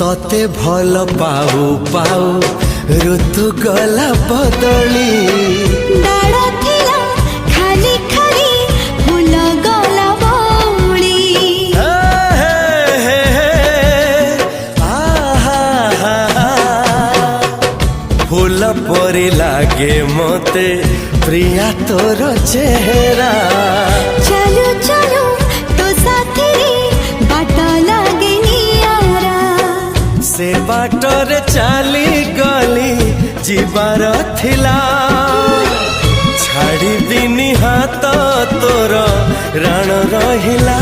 तते भल पाऊ पाऊ ऋतु गला बदली डाळ थिला खाली खाली फूल गला बौली फूल परी लागे मते प्रिया तोर चेहरा चलो चलो तो साथी बाट लागे नियारा से बाटरे चली गली जीवार थिला छाड़ी दिनी हाथ तोर राण रहिला।